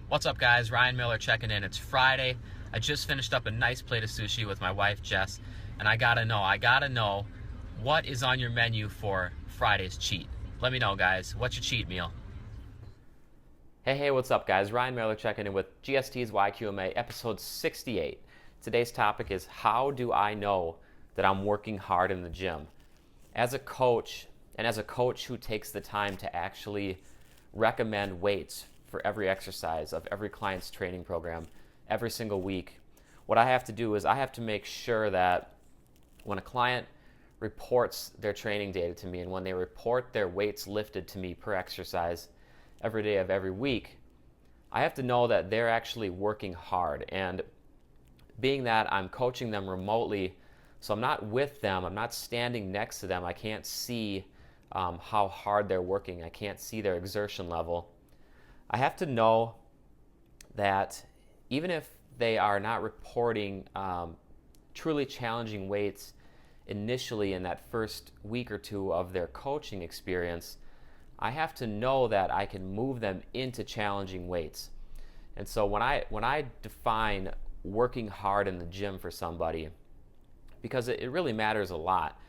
What's up, guys? Ryan Miller checking in. It's Friday. I just finished up a nice plate of sushi with my wife, Jess, and I gotta know what is on your menu for Friday's cheat. Let me know, guys. What's your cheat meal? Hey, what's up, guys? Ryan Miller checking in with GST's YQMA, episode 68. Today's topic is how do I know that I'm working hard in the gym? As a coach, and as a coach who takes the time to actually recommend weights for every exercise of every client's training program every single week, what I have to do is I have to make sure that when a client reports their training data to me and when they report their weights lifted to me per exercise every day of every week, I have to know that they're actually working hard. And being that I'm coaching them remotely, so I'm not with them, I'm not standing next to them, I can't see how hard they're working, I can't see their exertion level. I have to know that even if they are not reporting truly challenging weights initially in that first week or two of their coaching experience, I have to know that I can move them into challenging weights. And so when I define working hard in the gym for somebody, because it really matters a lot,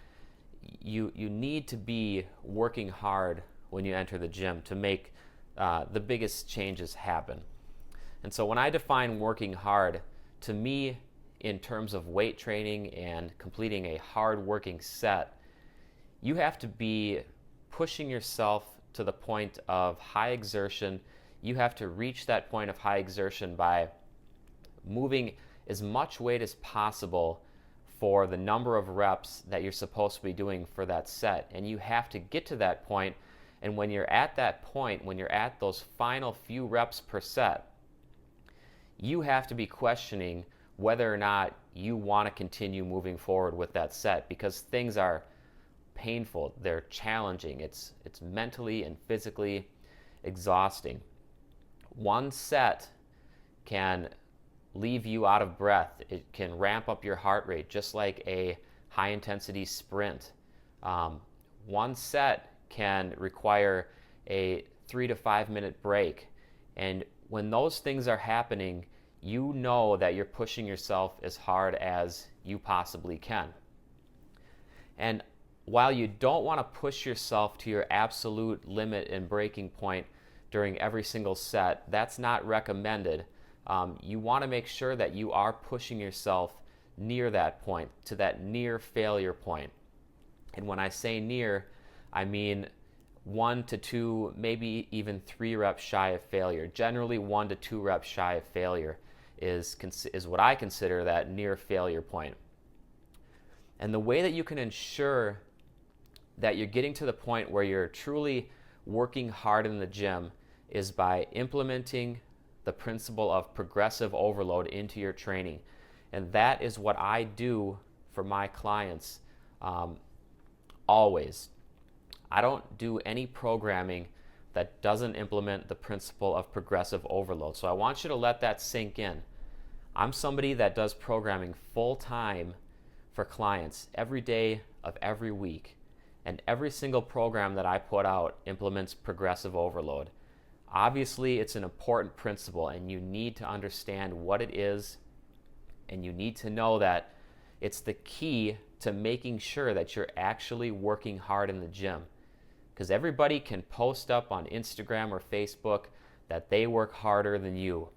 you need to be working hard when you enter the gym to make the biggest changes happen. And so when I define working hard, to me, in terms of weight training and completing a hard working set, you have to be pushing yourself to the point of high exertion. You have to reach that point of high exertion by moving as much weight as possible for the number of reps that you're supposed to be doing for that set. And you have to get to that point. And when you're at that point, when you're at those final few reps per set, you have to be questioning whether or not you want to continue moving forward with that set, because things are painful, they're challenging, it's mentally and physically exhausting. One set can leave you out of breath. It can ramp up your heart rate just like a high intensity sprint. One set can require a 3 to 5 minute break. And when those things are happening, you know that you're pushing yourself as hard as you possibly can. And while you don't want to push yourself to your absolute limit and breaking point during every single set, that's not recommended. You want to make sure that you are pushing yourself near that point, to that near failure point. And when I say near, I mean 1 to 2, maybe even 3 reps shy of failure. Generally 1 to 2 reps shy of failure is what I consider that near failure point. And the way that you can ensure that you're getting to the point where you're truly working hard in the gym is by implementing the principle of progressive overload into your training. And that is what I do for my clients always. I don't do any programming that doesn't implement the principle of progressive overload. So I want you to let that sink in. I'm somebody that does programming full time for clients every day of every week. And every single program that I put out implements progressive overload. Obviously, it's an important principle, and you need to understand what it is, and you need to know that it's the key to making sure that you're actually working hard in the gym. Because everybody can post up on Instagram or Facebook that they work harder than you.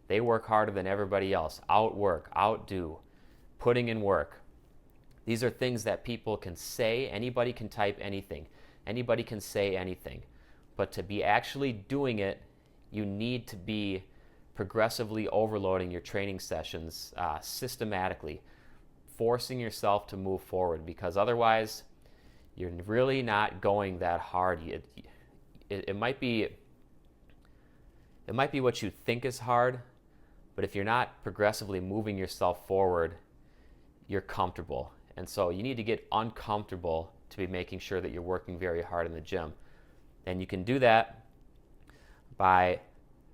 They work harder than everybody else. Outwork, outdo, putting in work. These are things that people can say. Anybody can type anything. Anybody can say anything. But to be actually doing it, you need to be progressively overloading your training sessions systematically, forcing yourself to move forward, because otherwise you're really not going that hard. It might be what you think is hard, but if you're not progressively moving yourself forward, you're comfortable. And so you need to get uncomfortable to be making sure that you're working very hard in the gym. And you can do that by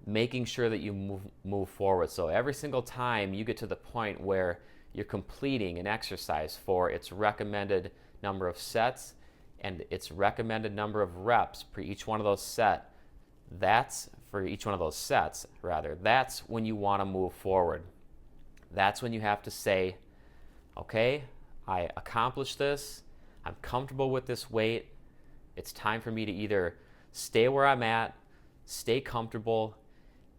making sure that you move forward. So every single time you get to the point where you're completing an exercise for its recommended number of sets and its recommended number of reps per each one of those sets, That's for each one of those sets, rather. That's when you want to move forward. That's when you have to say, okay, I accomplished this. I'm comfortable with this weight. It's time for me to either stay where I'm at, stay comfortable,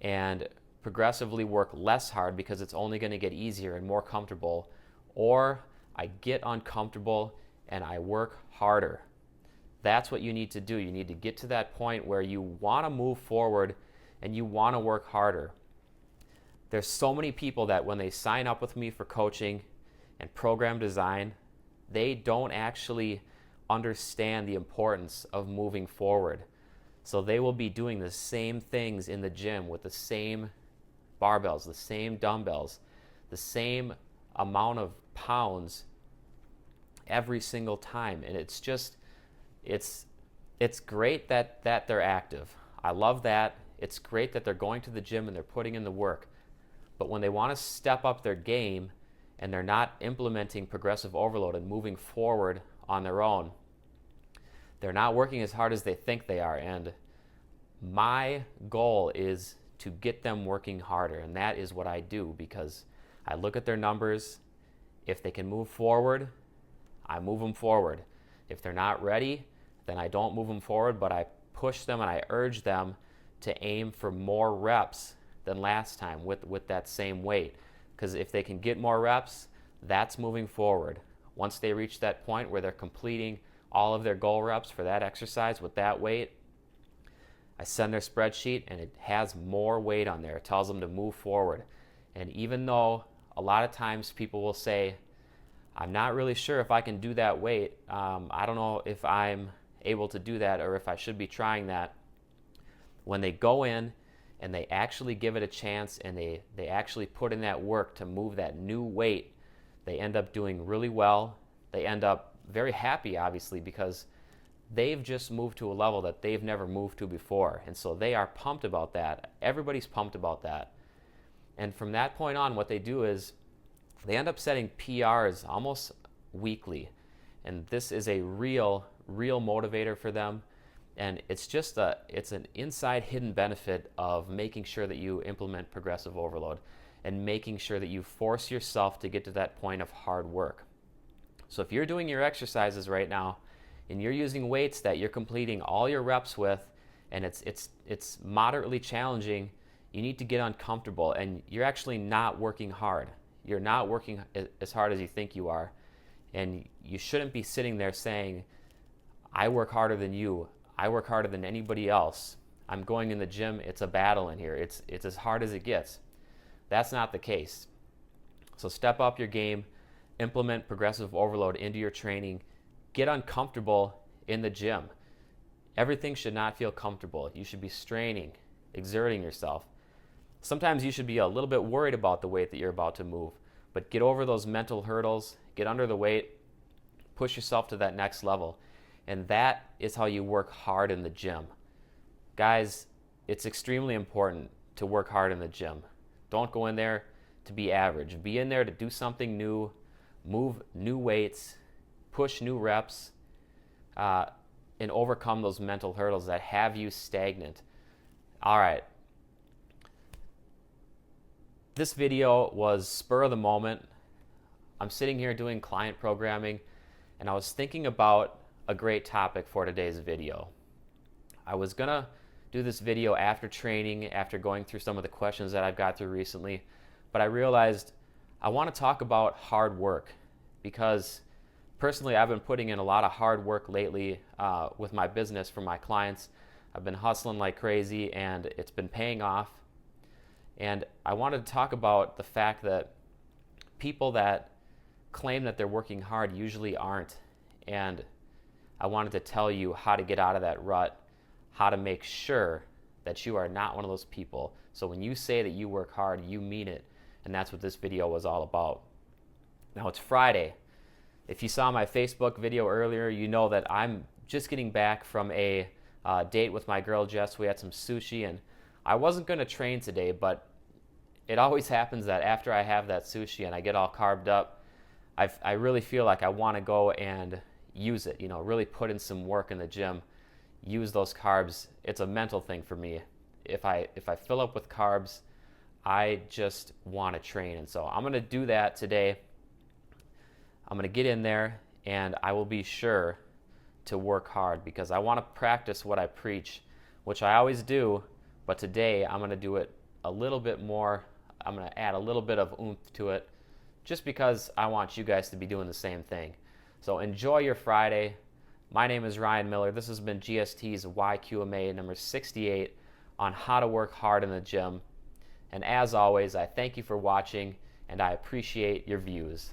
and progressively work less hard because it's only going to get easier and more comfortable, or I get uncomfortable and I work harder. That's what you need to do. You need to get to that point where you want to move forward and you want to work harder. There's so many people that when they sign up with me for coaching and program design, they don't actually understand the importance of moving forward. So they will be doing the same things in the gym with the same barbells, the same dumbbells, the same amount of pounds every single time. And it's just, it's great that they're active. I love that. It's great that they're going to the gym and they're putting in the work. But when they want to step up their game and they're not implementing progressive overload and moving forward on their own, they're not working as hard as they think they are. And my goal is to get them working harder. And that is what I do, because I look at their numbers. If they can move forward, I move them forward. If they're not ready, then I don't move them forward, but I push them and I urge them to aim for more reps than last time with that same weight. Because if they can get more reps, that's moving forward. Once they reach that point where they're completing all of their goal reps for that exercise with that weight, I send their spreadsheet and it has more weight on there. It tells them to move forward. And even though a lot of times people will say, I'm not really sure if I can do that weight, I don't know if I'm able to do that or if I should be trying that. When they go in and they actually give it a chance and they actually put in that work to move that new weight, they end up doing really well. They end up very happy, obviously, because they've just moved to a level that they've never moved to before. And so they are pumped about that. Everybody's pumped about that. And from that point on, what they do is they end up setting PRs almost weekly. And this is a real motivator for them. And it's just it's an inside hidden benefit of making sure that you implement progressive overload and making sure that you force yourself to get to that point of hard work. So if you're doing your exercises right now and you're using weights that you're completing all your reps with and it's moderately challenging, you need to get uncomfortable, and you're actually not working hard. You're not working as hard as you think you are. And you shouldn't be sitting there saying, I work harder than you. I work harder than anybody else. I'm going in the gym. It's a battle in here. It's as hard as it gets. That's not the case. So step up your game. Implement progressive overload into your training. Get uncomfortable in the gym. Everything should not feel comfortable. You should be straining, exerting yourself. Sometimes you should be a little bit worried about the weight that you're about to move, but get over those mental hurdles, get under the weight, push yourself to that next level. And that is how you work hard in the gym. Guys, it's extremely important to work hard in the gym. Don't go in there to be average. Be in there to do something new, move new weights, push new reps, and overcome those mental hurdles that have you stagnant. All right. This video was spur of the moment. I'm sitting here doing client programming, and I was thinking about a great topic for today's video. I was gonna do this video after training, after going through some of the questions that I've got through recently, but I realized I want to talk about hard work, because personally I've been putting in a lot of hard work lately with my business for my clients. I've been hustling like crazy and it's been paying off. And I wanted to talk about the fact that people that claim that they're working hard usually aren't. And I wanted to tell you how to get out of that rut, how to make sure that you are not one of those people. So when you say that you work hard, you mean it. And that's what this video was all about. Now it's Friday. If you saw my Facebook video earlier, you know that I'm just getting back from a date with my girl Jess. We had some sushi, and I wasn't going to train today, but it always happens that after I have that sushi and I get all carved up, I really feel like I want to go and use it, really put in some work in the gym, use those carbs. It's a mental thing for me. if I fill up with carbs, I just want to train. And so I'm going to do that today. I'm going to get in there, and I will be sure to work hard because I want to practice what I preach, which I always do, but today I'm going to do it a little bit more. I'm going to add a little bit of oomph to it just because I want you guys to be doing the same thing. So enjoy your Friday. My name is Ryan Miller. This has been GST's YQMA number 68 on how to work hard in the gym. And as always, I thank you for watching, and I appreciate your views.